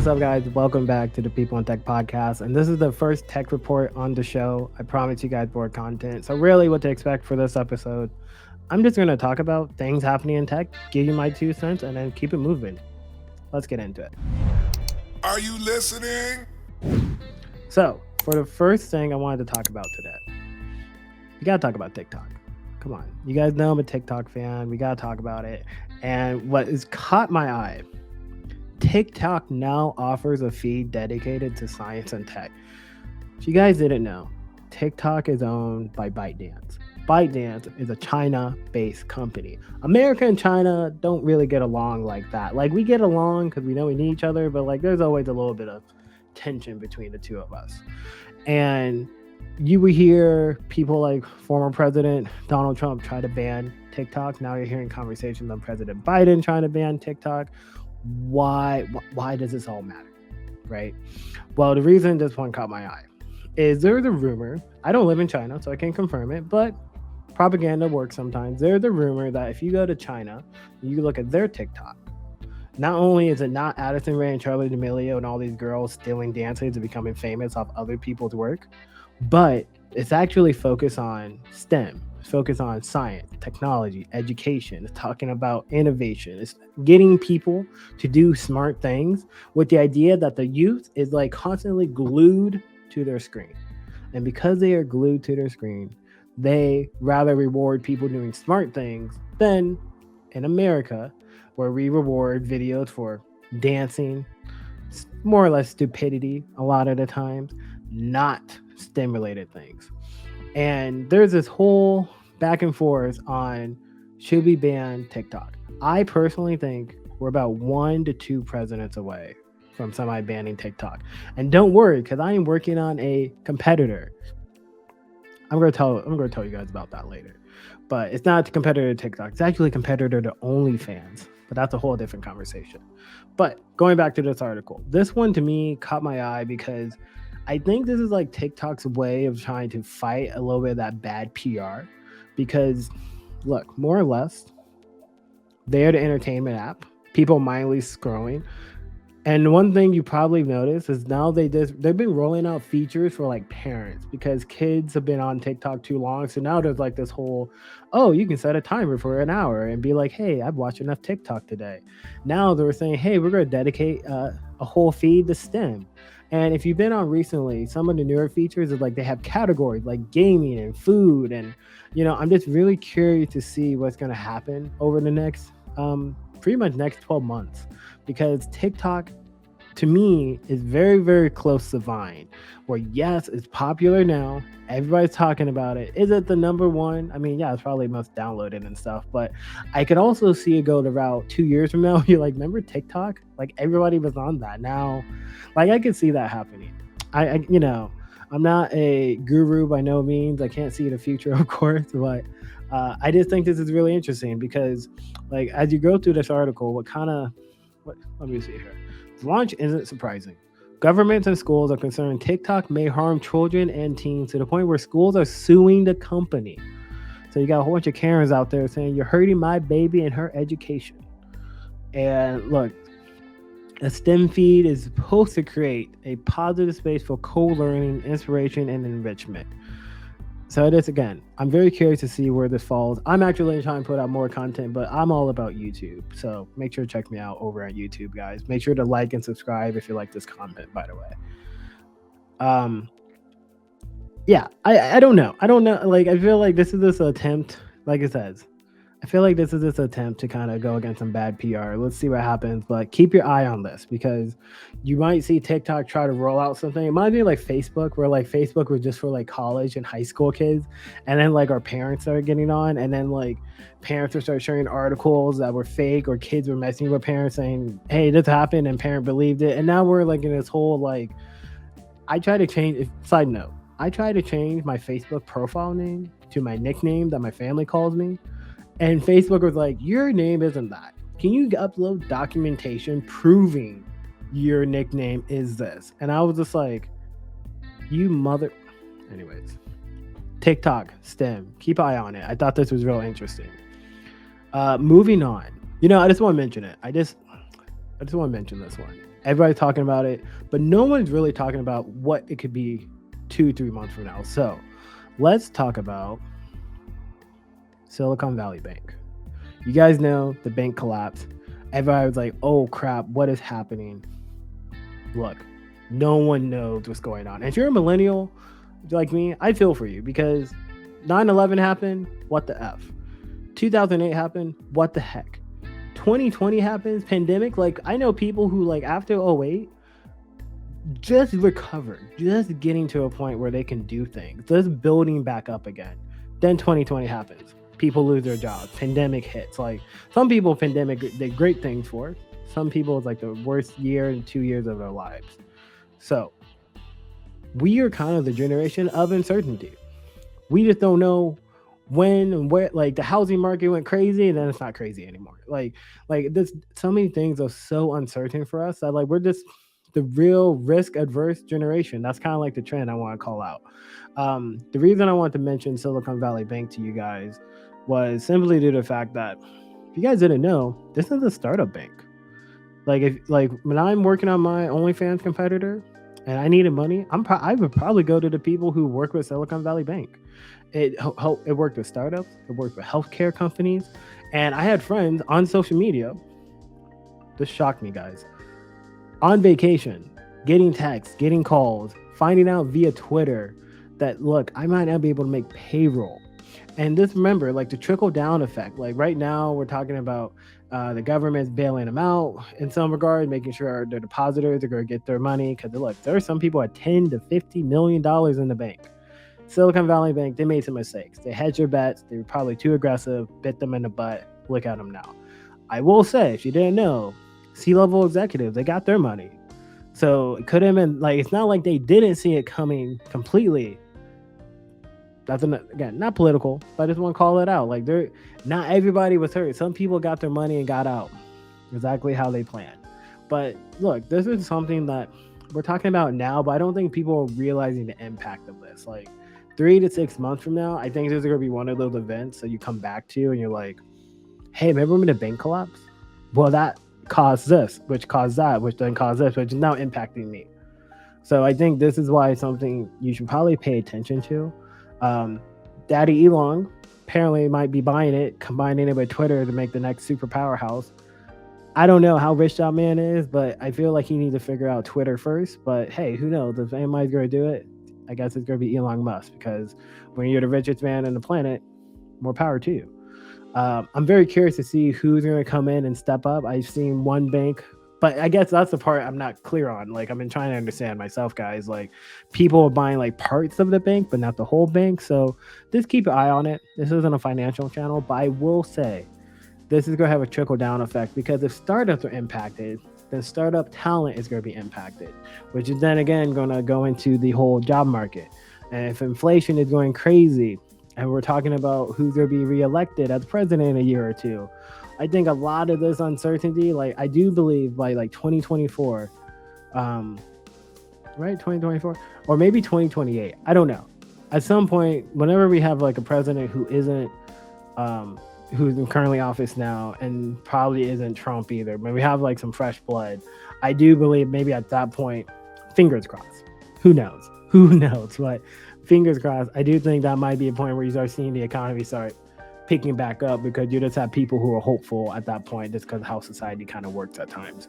what's up, guys? Welcome back to the People in Tech podcast. And this is the first tech report on the show. I promise you guys more content. So, really, what to expect for this episode, I'm just going to talk about things happening in tech, give you my 2 cents, and then keep it moving. Let's get into it. Are you listening? So, for the first thing I wanted to talk about today, we got to talk about TikTok. Come on. You guys know I'm a TikTok fan. We got to talk about it. And what has caught my eye, TikTok now offers a feed dedicated to science and tech. If you guys didn't know, TikTok is owned by ByteDance. ByteDance is a China-based company. America and China don't really get along like that. Like, we get along because we know we need each other, but like there's always a little bit of tension between the two of us. And you would hear people like former President Donald Trump try to ban TikTok. Now you're hearing conversations on President Biden trying to ban TikTok. Why does this all matter, right? Well, the reason this one caught my eye is there's a rumor. I don't live in China, so I can't confirm it, but propaganda works sometimes. There's a rumor that if you go to China, you look at their TikTok, not only is it not Addison Rae and Charli D'Amelio and all these girls stealing dances and becoming famous off other people's work, but it's actually focused on STEM. Focus on science, technology, education. It's talking about innovation. It's getting people to do smart things with the idea that the youth is like constantly glued to their screen. And because they are glued to their screen, they rather reward people doing smart things than in America, where we reward videos for dancing, more or less stupidity a lot of the times, not stimulated things. And there's this whole back and forth on should we ban TikTok. I personally think we're about 1 to 2 presidents away from somebody banning TikTok. And don't worry, because I am working on a competitor. I'm gonna tell you guys about that later. But it's not a competitor to TikTok. It's actually a competitor to OnlyFans. But that's a whole different conversation. But going back to this article, this one to me caught my eye because I think this is like TikTok's way of trying to fight a little bit of that bad PR. Because, look, more or less, they're the entertainment app. People mindlessly scrolling. And one thing you probably noticed is now they've been rolling out features for like parents because kids have been on TikTok too long. So now there's like this whole, you can set a timer for an hour and be like, hey, I've watched enough TikTok today. Now they're saying, hey, we're going to dedicate a whole feed to STEM. And if you've been on recently, some of the newer features is like they have categories like gaming and food. And, I'm just really curious to see what's going to happen over the next, pretty much next 12 months. Because TikTok, to me, is very, very close to Vine. Where, yes, it's popular now. Everybody's talking about it. Is it the number one? I mean, yeah, it's probably most downloaded and stuff. But I could also see it go the route 2 years from now. You're like, remember TikTok? Like, everybody was on that. Now, like, I could see that happening. I'm not a guru by no means. I can't see the future, of course. But I just think this is really interesting because, like, as you go through this article, let me see here. The launch isn't surprising. Governments and schools are concerned TikTok may harm children and teens to the point where schools are suing the company. So you got a whole bunch of Karens out there saying, you're hurting my baby and her education. And look, a STEM feed is supposed to create a positive space for co-learning, inspiration, and enrichment. So it is, again, I'm very curious to see where this falls. I'm actually trying to put out more content, but I'm all about YouTube. So make sure to check me out over at YouTube, guys. Make sure to like and subscribe if you like this content, by the way. I don't know. Like, I feel like this is this attempt, like it says, I feel like this is this attempt to kind of go against some bad PR. Let's see what happens, but keep your eye on this because you might see TikTok try to roll out something. It might be like Facebook, where like Facebook was just for like college and high school kids, and then like our parents started getting on, and then like parents would start sharing articles that were fake, or kids were messing with parents saying, "Hey, this happened," and parent believed it, and now we're like in this whole like. Side note, I try to change my Facebook profile name to my nickname that my family calls me. And Facebook was like, your name isn't that. Can you upload documentation proving your nickname is this? And I was just like, you mother. Anyways, TikTok, STEM, keep an eye on it. I thought this was real interesting. Moving on. I just want to mention it. I just want to mention this one. Everybody's talking about it, but no one's really talking about what it could be 2, 3 months from now. So let's talk about Silicon Valley Bank. You guys know the bank collapsed. Everybody was like, oh crap, what is happening? Look, no one knows what's going on. And if you're a millennial like me, I feel for you because 9/11 happened. What the F? 2008 happened. What the heck? 2020 happens, pandemic. Like, I know people who, like, after '08, just recovered, just getting to a point where they can do things, just building back up again. Then 2020 happens. People lose their jobs. Pandemic hits. Like, some people, pandemic did great things for. Some people, it's like the worst year and 2 years of their lives. So, we are kind of the generation of uncertainty. We just don't know when and where. Like, the housing market went crazy and then it's not crazy anymore. Like this, so many things are so uncertain for us that, like, we're just the real risk adverse generation. That's kind of like the trend I want to call out. The reason I want to mention Silicon Valley Bank to you guys was simply due to the fact that, if you guys didn't know, this is a startup bank. Like when I'm working on my OnlyFans competitor and I needed money, I would probably go to the people who work with Silicon Valley Bank. It worked with startups, it worked with healthcare companies, and I had friends on social media. This shocked me, guys. On vacation, getting texts, getting calls, finding out via Twitter that, look, I might not be able to make payroll. And just remember, like, the trickle down effect. Like, right now, we're talking about the government's bailing them out in some regard, making sure their depositors are going to get their money. Because, look, there are some people at $10 to $50 million in the bank. Silicon Valley Bank, they made some mistakes. They hedged their bets. They were probably too aggressive, bit them in the butt. Look at them now. I will say, if you didn't know, C-level executives, they got their money. So it could have been like, it's not like they didn't see it coming completely. That's again, not political, but I just want to call it out. Like, they're not everybody was hurt. Some people got their money and got out exactly how they planned. But look, this is something that we're talking about now, but I don't think people are realizing the impact of this. Like, 3 to 6 months from now, I think this is going to be one of those events that you come back to and you're like, hey, remember when the bank collapse? Well, that caused this, which caused that, which then caused this, which is now impacting me. So I think this is why something you should probably pay attention to. Um, Daddy Elon apparently might be buying it, combining it with Twitter to make the next super powerhouse. I don't know how rich that man is, but I feel like he needs to figure out Twitter first. But hey, who knows? If anybody's going to do it, I guess it's going to be Elon Musk, because when you're the richest man on the planet, more power to you. I'm very curious to see who's going to come in and step up. I've seen one bank, but I guess that's the part I'm not clear on. Like, I've been trying to understand myself, guys. Like, people are buying like parts of the bank, but not the whole bank. So just keep an eye on it. This isn't a financial channel, but I will say this is going to have a trickle down effect, because if startups are impacted, then startup talent is going to be impacted, which is then again going to go into the whole job market. And if inflation is going crazy, and we're talking about who's going to be reelected as president in a year or two, I think a lot of this uncertainty, like, I do believe by like 2024, um, right, 2024, or maybe 2028, I don't know. At some point, whenever we have like a president who isn't, who's in currently office now, and probably isn't Trump either, but we have like some fresh blood, I do believe maybe at that point, fingers crossed. Who knows? Who knows? But fingers crossed. I do think that might be a point where you start seeing the economy start picking back up, because you just have people who are hopeful at that point, just because of how society kind of works at times.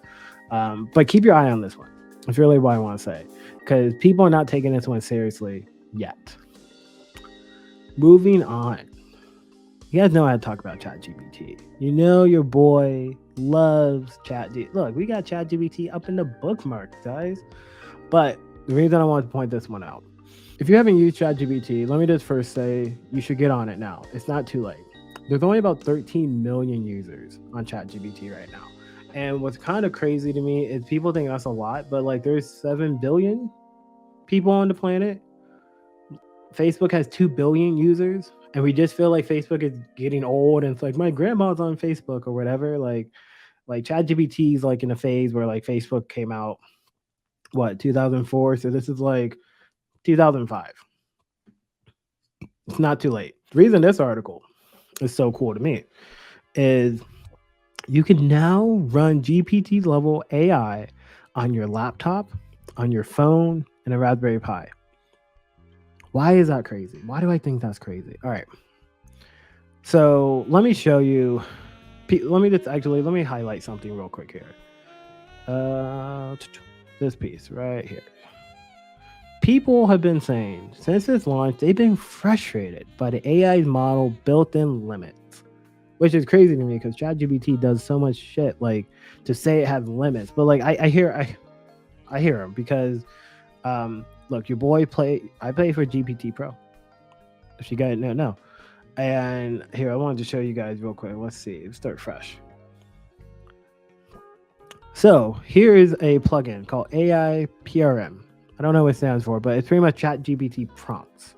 But keep your eye on this one. That's really what I want to say, because people are not taking this one seriously yet. Moving on. You guys know how to talk about ChatGPT. You know your boy loves ChatGPT. Look, we got ChatGPT up in the bookmarks, guys. But the reason I wanted to point this one out, if you haven't used ChatGPT, let me just first say you should get on it now. It's not too late. There's only about 13 million users on ChatGPT right now. And what's kind of crazy to me is people think that's a lot, but like, there's 7 billion people on the planet. Facebook has 2 billion users, and we just feel like Facebook is getting old, and it's like, my grandma's on Facebook or whatever. Like ChatGPT is like in a phase where like Facebook came out, what, 2004? So this is like 2005. It's not too late. The reason this article is so cool to me is you can now run GPT level AI on your laptop, on your phone, and a Raspberry Pi. Why is that crazy? Why do I think that's crazy? All right. So let me show you. Let me highlight something real quick here. This piece right here. People have been saying since its launch, they've been frustrated by the AI's model built-in limits, which is crazy to me because ChatGPT does so much shit like to say it has limits. But like I hear him because look, your boy I play for GPT Pro. If you guys know. And here I wanted to show you guys real quick. Let's see. Let's start fresh. So here is a plugin called AI PRM. I don't know what it stands for, but it's pretty much ChatGPT prompts.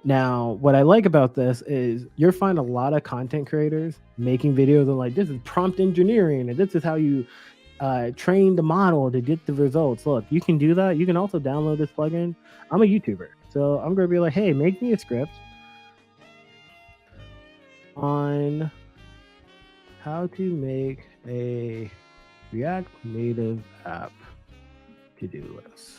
Now, what I like about this is you'll find a lot of content creators making videos of like, this is prompt engineering, and this is how you train the model to get the results. Look, you can do that. You can also download this plugin. I'm a YouTuber, so I'm going to be like, hey, make me a script on how to make a React Native app to-do list.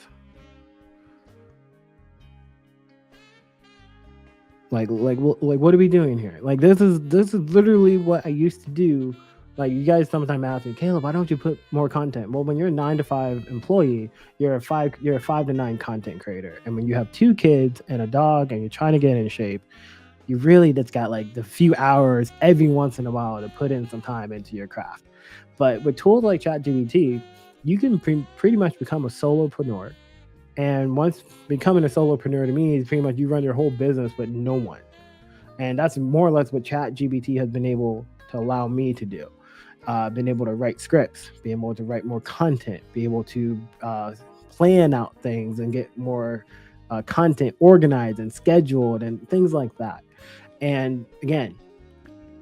Like what are we doing here? Like this is literally what I used to do. Like you guys sometimes ask me, Caleb, why don't you put more content? Well, when you're a 9 to 5 employee, you're a 5 to 9 content creator. And when you have 2 kids and a dog and you're trying to get in shape, you really just got like the few hours every once in a while to put in some time into your craft. But with tools like ChatGPT, you can pretty much become a solopreneur. And once becoming a solopreneur to me is pretty much you run your whole business with no one. And that's more or less what ChatGPT has been able to allow me to do. Been able to write scripts, be able to write more content, be able to plan out things and get more content organized and scheduled and things like that. And again,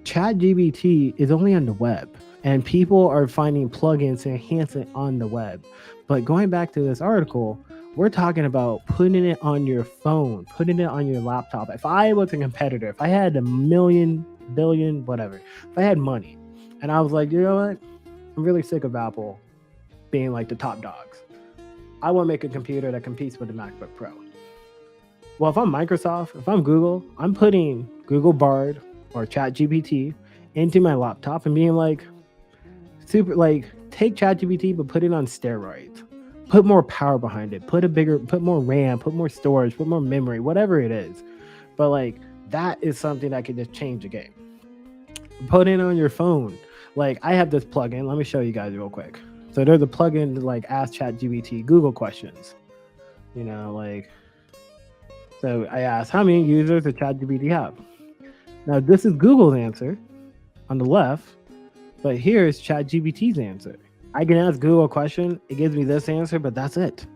ChatGPT is only on the web, and people are finding plugins to enhance it on the web. But going back to this article, we're talking about putting it on your phone, putting it on your laptop. If I was a competitor, if I had a million, billion, whatever, if I had money and I was like, you know what? I'm really sick of Apple being like the top dogs. I want to make a computer that competes with the MacBook Pro. Well, if I'm Microsoft, if I'm Google, I'm putting Google Bard or ChatGPT into my laptop and being like, take ChatGPT, but put it on steroids. Put more power behind it. Put more RAM, put more storage, put more memory, whatever it is. But like that is something that can just change the game. Put it on your phone. Like I have this plugin. Let me show you guys real quick. So there's a plugin to like ask ChatGPT Google questions. You know, like so I asked how many users does ChatGPT have? Now this is Google's answer on the left, but here's ChatGPT's answer. I can ask Google a question, it gives me this answer, but that's it.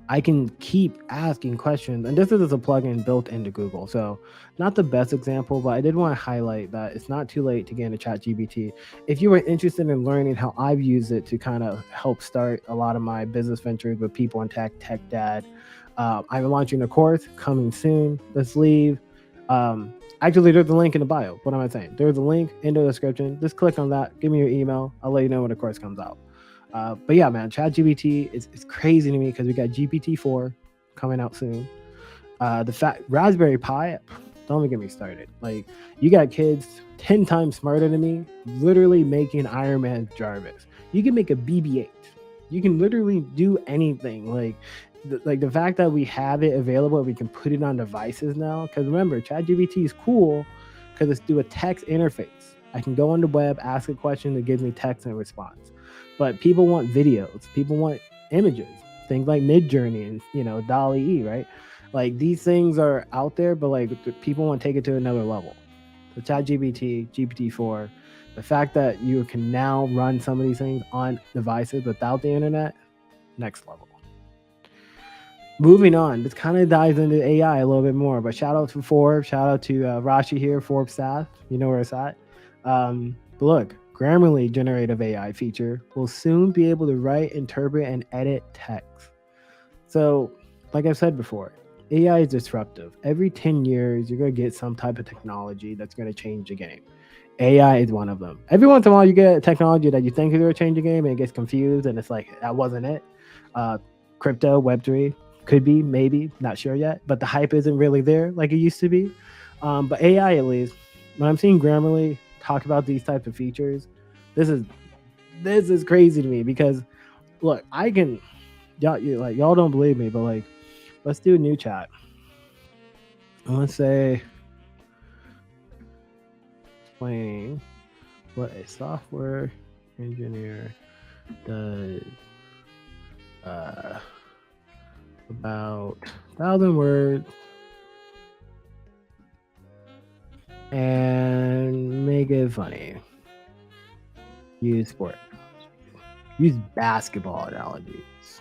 I can keep asking questions, and this is a plugin built into Google. So not the best example, but I did want to highlight that it's not too late to get into ChatGPT. If you were interested in learning how I've used it to kind of help start a lot of my business ventures with people in tech dad, I'm launching a course coming soon. Let's leave. Actually, there's a link in the bio. What am I saying? There's a link in the description. Just click on that. Give me your email. I'll let you know when the course comes out. But yeah, man, ChatGPT is crazy to me because we got GPT-4 coming out soon. Raspberry Pi, don't even get me started. Like, you got kids 10 times smarter than me, literally making Iron Man Jarvis. You can make a BB-8. You can literally do anything. Like the fact that we have it available, we can put it on devices now. Because remember, ChatGPT is cool because it's through a text interface. I can go on the web, ask a question that gives me text and response. But people want videos. People want images. Things like Midjourney and, DALL-E, right? Like these things are out there, but like people want to take it to another level. The ChatGPT, GPT-4, the fact that you can now run some of these things on devices without the internet, next level. Moving on, this kind of dives into AI a little bit more, but shout out to Forbes, shout out to Rashi here, Forbes staff. You know where it's at. But look, Grammarly generative AI feature will soon be able to write, interpret, and edit text. So, like I've said before, AI is disruptive. Every 10 years, you're going to get some type of technology that's going to change the game. AI is one of them. Every once in a while, you get a technology that you think is going to change the game and it gets confused and it's like, that wasn't it. Crypto, Web3 could be, maybe, not sure yet, but the hype isn't really there like it used to be. But AI, at least, when I'm seeing Grammarly talk about these types of features, this is this is crazy to me because look, I can y'all don't believe me, but like let's do a new chat. And let's say explain what a software engineer does uh, about 1,000 words and make it funny. Use sport analogies. Use basketball analogies.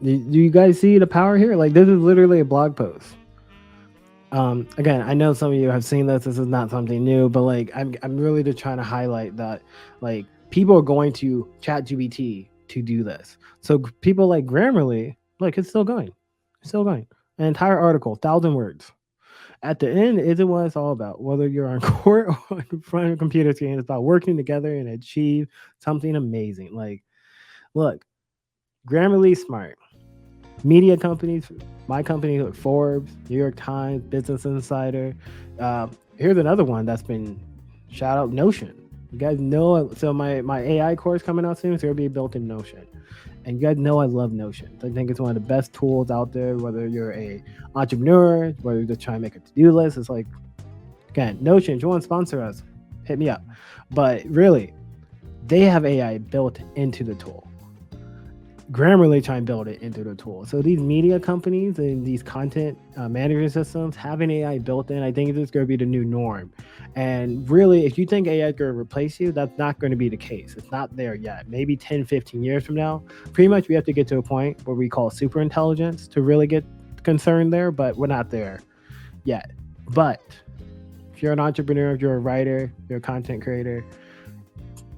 Do you guys see the power here? Like this is literally a blog post. Again, I know some of you have seen this. This is not something new, but like I'm really just trying to highlight that like people are going to ChatGPT to do this. So people like Grammarly, like it's still going, it's still going. An entire article, 1,000 words. At the end, isn't what it's all about. Whether you're on court or in front of a computer screen, it's about working together and achieve something amazing. Like, look, Grammarly's smart. Media companies, my company, like Forbes, New York Times, Business Insider. Uh, Here's another one that's been shout out Notion. You guys know, so my AI course coming out soon, so it'll be built in Notion. And you guys know I love Notion. I think it's one of the best tools out there, whether you're a entrepreneur, whether you're just trying to make a to-do list. It's like, again, Notion, if you want to sponsor us, hit me up. But really, they have AI built into the tool. Grammarly try and build it into the tool. So these media companies and these content management systems having AI built in, I think it's going to be the new norm. And really, if you think AI is going to replace you, that's not going to be the case. It's not there yet. Maybe 10, 15 years from now, pretty much we have to get to a point where we call super intelligence to really get concerned there, but we're not there yet. But if you're an entrepreneur, if you're a writer, you're a content creator,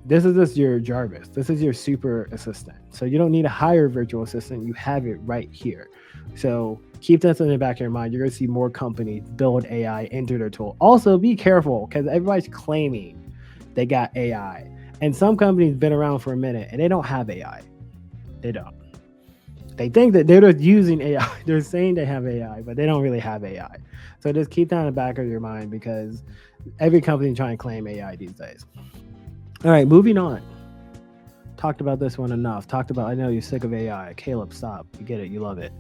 this is just your Jarvis. This is your super assistant. So you don't need to hire a virtual assistant. You have it right here. So keep that in the back of your mind. You're going to see more companies build AI into their tool. Also, be careful because everybody's claiming they got AI. And some companies been around for a minute and they don't have AI. They don't. They think that they're just using AI. They're saying they have AI, but they don't really have AI. So just keep that in the back of your mind because every company trying to claim AI these days. All right, moving on. Talked about this one enough. Talked about, I know you're sick of AI. Caleb, stop. You get it. You love it.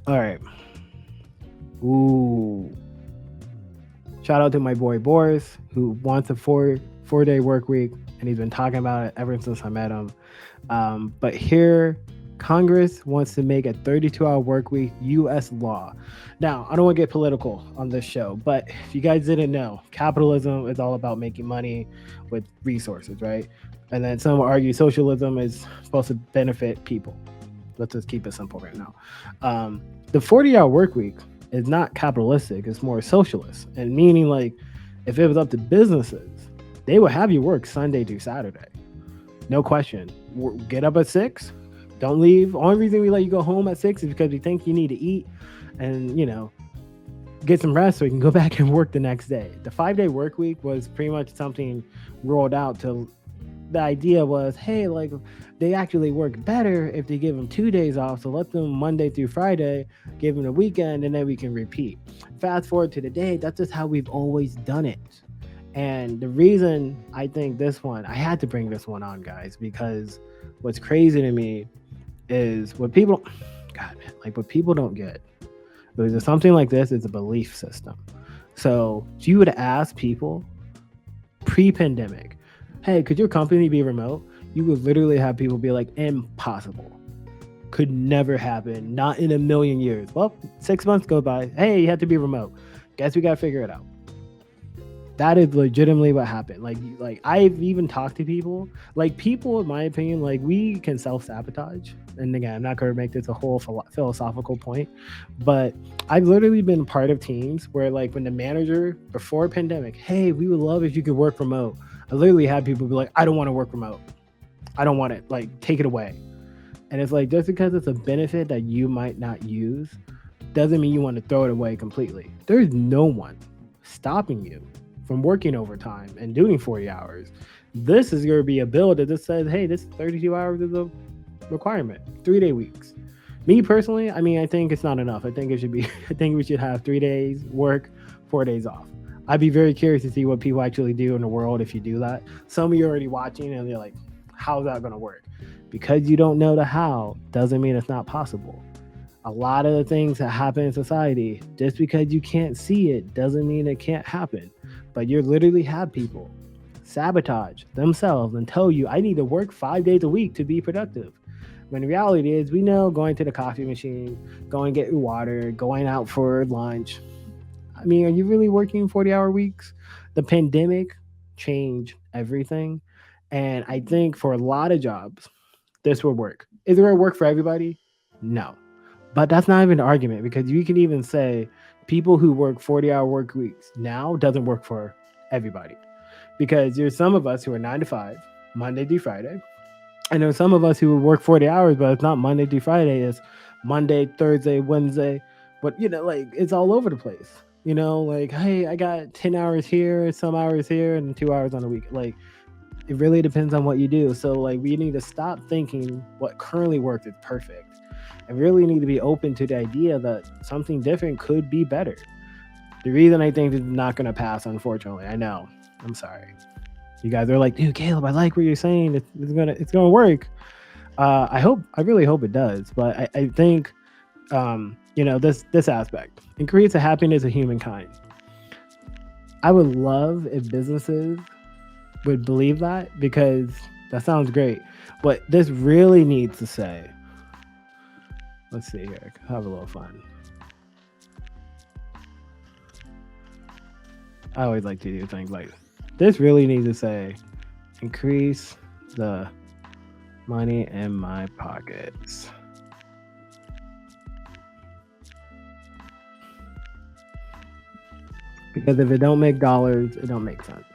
All right. Ooh. Shout out to my boy Boris, who wants a four-day work week, and he's been talking about it ever since I met him. But here, Congress wants to make a 32-hour work week U.S. law. Now, I don't want to get political on this show, but if you guys didn't know, capitalism is all about making money with resources, right? And then some will argue socialism is supposed to benefit people. Let's just keep it simple right now. The 40-hour work week is not capitalistic, it's more socialist. And meaning like if it was up to businesses, they would have you work Sunday through Saturday. No question. Get up at 6. Don't leave. Only reason we let you go home at 6 is because we think you need to eat and, get some rest so you can go back and work the next day. The 5-day work week was pretty much something rolled out to the idea was, hey, like they actually work better if they give them 2 days off. So let them Monday through Friday, give them a weekend, and then we can repeat. Fast forward to today, that's just how we've always done it. And the reason I think I had to bring this one on, guys, because what's crazy to me is what people don't get. There's something like this, it's a belief system. So if you would ask people pre-pandemic, hey, could your company be remote? You would literally have people be like, impossible. Could never happen. Not in a million years. Well, 6 months go by. Hey, you have to be remote. Guess we got to figure it out. That is legitimately what happened. Like I've even talked to people, in my opinion, like we can self-sabotage. And again, I'm not going to make this a whole philosophical point, but I've literally been part of teams where like when the manager before pandemic, hey, we would love if you could work remote. I literally had people be like, I don't want to work remote. I don't want it. Like, take it away. And it's like, just because it's a benefit that you might not use doesn't mean you want to throw it away completely. There's no one stopping you from working overtime and doing 40 hours. This is going to be a bill that just says, hey, this 32 hours is a requirement, 3-day weeks. Me personally, I mean, I think it's not enough. I think it should be, I think we should have 3 days work, 4 days off. I'd be very curious to see what people actually do in the world if you do that. Some of you are already watching and they're like, how's that going to work? Because you don't know the how doesn't mean it's not possible. A lot of the things that happen in society, just because you can't see it doesn't mean it can't happen. But you literally have people sabotage themselves and tell you, I need to work 5 days a week to be productive. When the reality is, we know going to the coffee machine, going to get your water, going out for lunch. I mean, are you really working 40-hour weeks? The pandemic changed everything. And I think for a lot of jobs, this will work. Is it going to work for everybody? No. But that's not even an argument because you can even say people who work 40-hour work weeks now doesn't work for everybody. Because there's some of us who are 9 to 5, Monday through Friday. And there's some of us who work 40 hours, but it's not Monday through Friday. It's Monday, Thursday, Wednesday. But, like it's all over the place. Like, hey, I got 10 hours here, some hours here, and 2 hours on a week. Like, it really depends on what you do. So, like, we need to stop thinking what currently works is perfect and really need to be open to the idea that something different could be better. The reason I think it's not going to pass, unfortunately, I know. I'm sorry. You guys are like, dude, Caleb, I like what you're saying. It's gonna work. I really hope it does. But I think, this aspect increase the happiness of humankind. I would love if businesses would believe that because that sounds great. But this really needs to say, let's see here, have a little fun. I always like to do things like this. Really needs to say, increase the money in my pockets. Because if it don't make dollars, it don't make sense.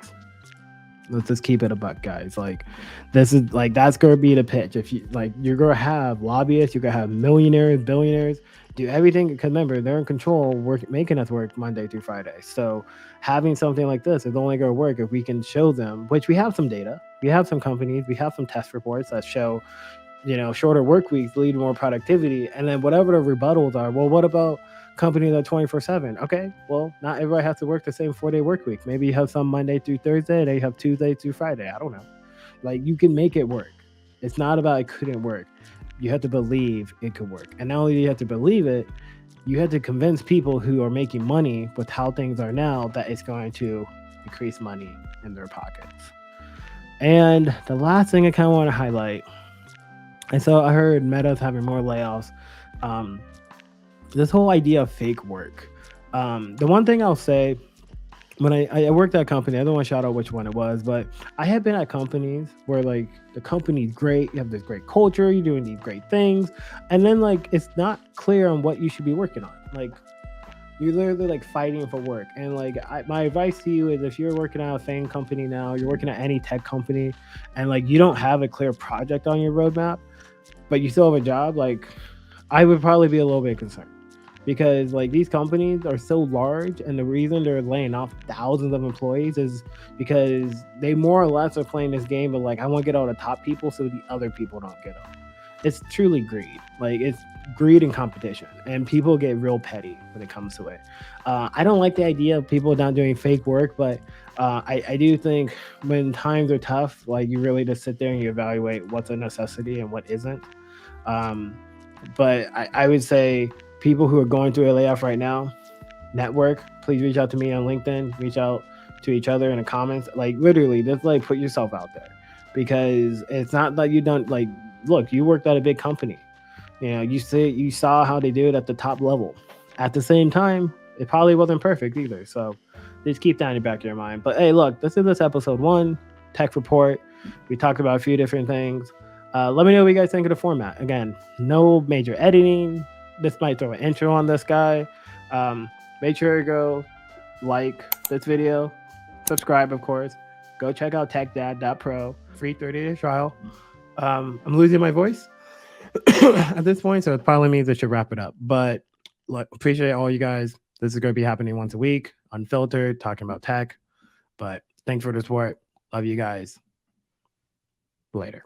Let's just keep it a buck, guys. Like, this is like that's gonna be the pitch. If you like, you're gonna have lobbyists, you're gonna have millionaires, billionaires, do everything. Because remember, they're in control, work making us work Monday through Friday. So having something like this is only gonna work if we can show them. Which we have some data, we have some companies, we have some test reports that show, shorter work weeks lead to more productivity. And then whatever the rebuttals are, well, what about companies that are 24/7? Okay, well, not everybody has to work the same 4-day work week. Maybe you have some Monday through Thursday, they have Tuesday through Friday. I don't know. Like, you can make it work. It's not about it couldn't work. You have to believe it could work. And not only do you have to believe it, you have to convince people who are making money with how things are now that it's going to increase money in their pockets. And the last thing I kind of want to highlight, and so I heard Meta's having more layoffs. This whole idea of fake work. The one thing I'll say, when I worked at a company, I don't want to shout out which one it was, but I have been at companies where like the company's great, you have this great culture, you're doing these great things, and then like it's not clear on what you should be working on. Like, you're literally like fighting for work. And like my advice to you is, if you're working at a FANG company now, you're working at any tech company, and like you don't have a clear project on your roadmap, but you still have a job, like I would probably be a little bit concerned. Because like these companies are so large, and the reason they're laying off thousands of employees is because they more or less are playing this game of like, I want to get all the top people so the other people don't get them. It's truly greed. Like, it's greed and competition, and people get real petty when it comes to it. I don't like the idea of people not doing fake work, but I do think when times are tough, like you really just sit there and you evaluate what's a necessity and what isn't. Um, but I would say people who are going through a layoff right now, network, please reach out to me on LinkedIn, reach out to each other in the comments. Like, literally, just like put yourself out there, because it's not that you don't like, look, you worked at a big company. You saw how they do it at the top level. At the same time, it probably wasn't perfect either. So just keep that in the back of your mind. But hey, look, this episode 1, Tech Report. We talked about a few different things. Let me know what you guys think of the format. Again, no major editing. This might throw an intro on this guy. Make sure to go like this video, subscribe, of course. Go check out techdad.pro, free 30-day trial. I'm losing my voice at this point, so it probably means I should wrap it up. But appreciate all you guys. This is going to be happening once a week, unfiltered, talking about tech. But thanks for the support. Love you guys. Later.